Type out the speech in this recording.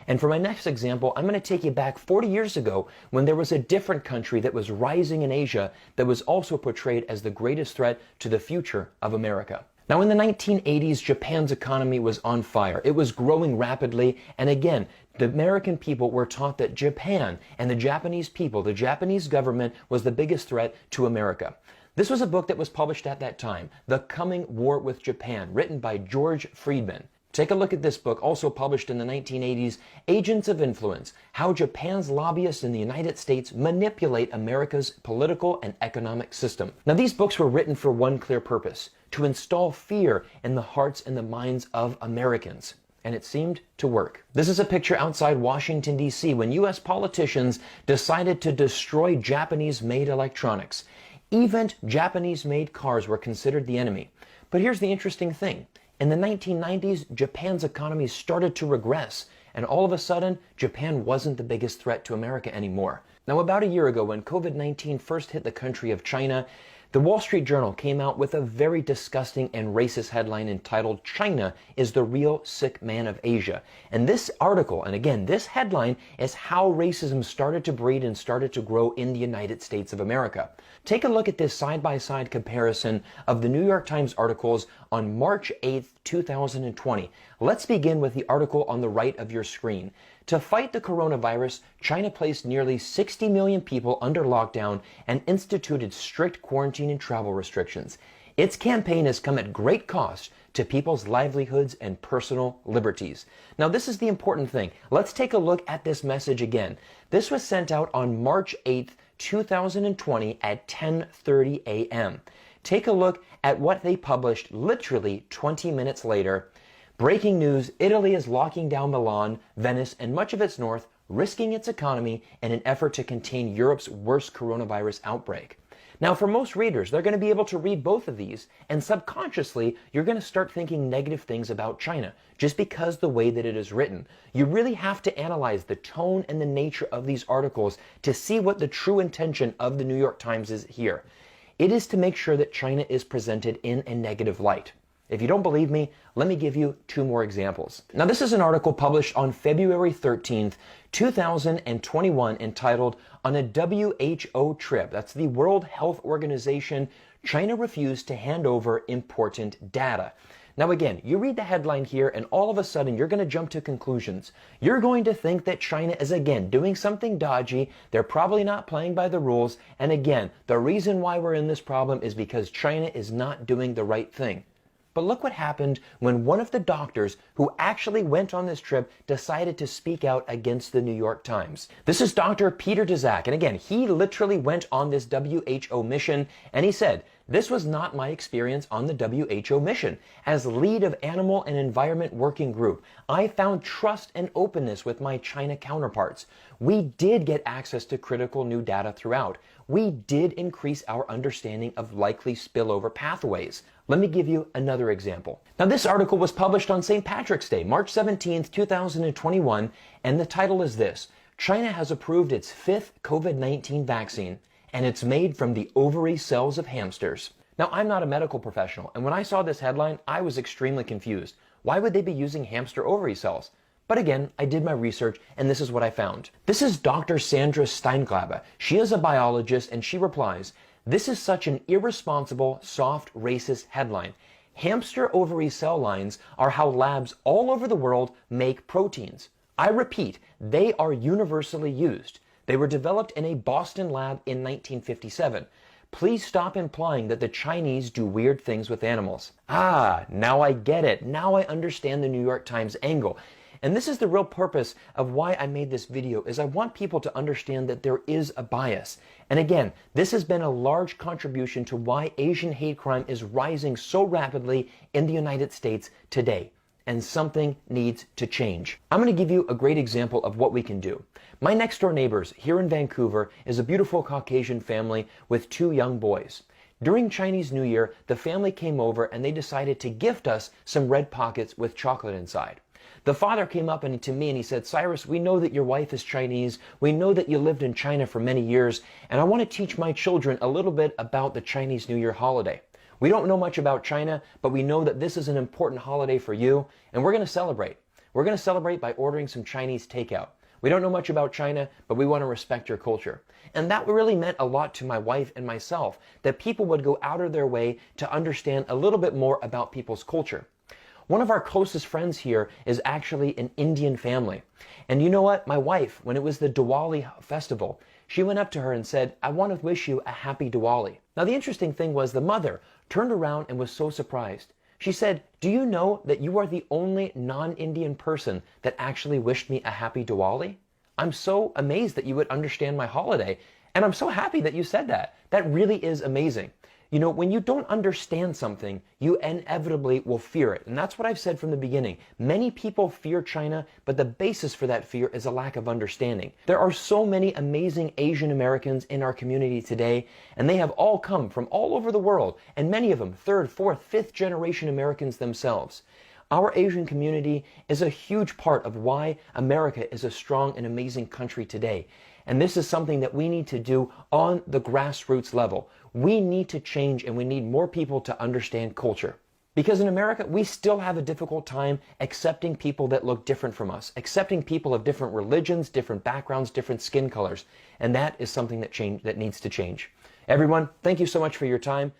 And for my next example, I'm going to take you back 40 years ago when there was a different country that was rising in Asia that was also portrayed as the greatest threat to the future of America. Now, in the 1980s, Japan's economy was on fire. It was growing rapidly, and again, the American people were taught that Japan and the Japanese people, the Japanese government, was the biggest threat to America. This was a book that was published at that time, The Coming War with Japan, written by George Friedman. Take a look at this book, also published in the 1980s, Agents of Influence, How Japan's Lobbyists in the United States Manipulate America's Political and Economic System. Now, these books were written for one clear purpose, to install fear in the hearts and the minds of Americans. And it seemed to work. This is a picture outside Washington, D.C. when U.S. politicians decided to destroy Japanese-made electronics. Even Japanese-made cars were considered the enemy. But here's the interesting thing. In the 1990s, Japan's economy started to regress, and all of a sudden, Japan wasn't the biggest threat to America anymore. Now, about a year ago, when COVID-19 first hit the country of China, the Wall Street Journal came out with a very disgusting and racist headline entitled, "China is the real sick man of Asia." And this article, and again, this headline, is how racism started to breed and started to grow in the United States of America. Take a look at this side-by-side comparison of the New York Times articles on March 8th, 2020. Let's begin with the article on the right of your screen. To fight the coronavirus, China placed nearly 60 million people under lockdown and instituted strict quarantine and travel restrictions. Its campaign has come at great cost to people's livelihoods and personal liberties. Now, this is the important thing. Let's take a look at this message again. This was sent out on March 8th, 2020 at 10:30 a.m. Take a look at what they published literally 20 minutes later. Breaking news, Italy is locking down Milan, Venice, and much of its north, risking its economy in an effort to contain Europe's worst coronavirus outbreak. Now, for most readers, they're going to be able to read both of these, and subconsciously, you're going to start thinking negative things about China, just because the way that it is written. You really have to analyze the tone and the nature of these articles to see what the true intention of the New York Times is here. It is to make sure that China is presented in a negative light. If you don't believe me, let me give you two more examples. Now, this is an article published on February 13th, 2021, entitled, "On a WHO Trip," that's the World Health Organization, "China Refused to Hand Over Important Data." Now again, you read the headline here and all of a sudden you're going to jump to conclusions. You're going to think that China is again doing something dodgy, they're probably not playing by the rules, and again, the reason why we're in this problem is because China is not doing the right thing. But look what happened when one of the doctors who actually went on this trip decided to speak out against the New York Times. This is Dr. Peter Daszak, and again, he literally went on this WHO mission, and he said, "This was not my experience on the WHO mission. As lead of Animal and Environment Working Group, I found trust and openness with my China counterparts. We did get access to critical new data throughout. We did increase our understanding of likely spillover pathways." Let me give you another example. Now, this article was published on St. Patrick's Day, March 17th, 2021, and the title is this: "China has approved its 5th COVID-19 vaccine, and it's made from the ovary cells of hamsters." Now, I'm not a medical professional, and when I saw this headline, I was extremely confused. Why would they be using hamster ovary cells? But again, I did my research, and this is what I found. This is Dr. Sandra Steinglaber. She is a biologist, and she replies, "This is such an irresponsible, soft, racist headline. Hamster ovary cell lines are how labs all over the world make proteins. I repeat, they are universally used. They were developed in a Boston lab in 1957. Please stop implying that the Chinese do weird things with animals." Ah, now I get it. Now I understand the New York Times angle. And this is the real purpose of why I made this video, is I want people to understand that there is a bias. And again, this has been a large contribution to why Asian hate crime is rising so rapidly in the United States today. And something needs to change. I'm going to give you a great example of what we can do. My next door neighbors here in Vancouver is a beautiful Caucasian family with 2 young boys. During Chinese New Year, the family came over and they decided to gift us some red pockets with chocolate inside. The father came up to me and he said, "Cyrus, we know that your wife is Chinese. We know that you lived in China for many years, and I want to teach my children a little bit about the Chinese New Year holiday. We don't know much about China, but we know that this is an important holiday for you, and we're going to celebrate. we're going to celebrate by ordering some Chinese takeout. We don't know much about China, but we want to respect your culture. And that really meant a lot to my wife and myself, that people would go out of their way to understand a little bit more about people's culture. One of our closest friends here is actually an Indian family. And you know what? My wife, when it was the Diwali festival, she went up to her and said, "I want to wish you a happy Diwali." Now the interesting thing was the mother turned around and was so surprised. She said, "Do you know that you are the only non-Indian person that actually wished me a happy Diwali? I'm so amazed that you would understand my holiday, and I'm so happy that you said that. That really is amazing." You know, when you don't understand something, you inevitably will fear it. And that's what I've said from the beginning. Many people fear China, but the basis for that fear is a lack of understanding. There are so many amazing Asian Americans in our community today, and they have all come from all over the world, and many of them third, fourth, fifth generation Americans themselves. Our Asian community is a huge part of why America is a strong and amazing country today. And this is something that we need to do on the grassroots level. We need to change, and we need more people to understand culture. Because in America, we still have a difficult time accepting people that look different from us, accepting people of different religions, different backgrounds, different skin colors. And that is something that needs to change. Everyone, thank you so much for your time.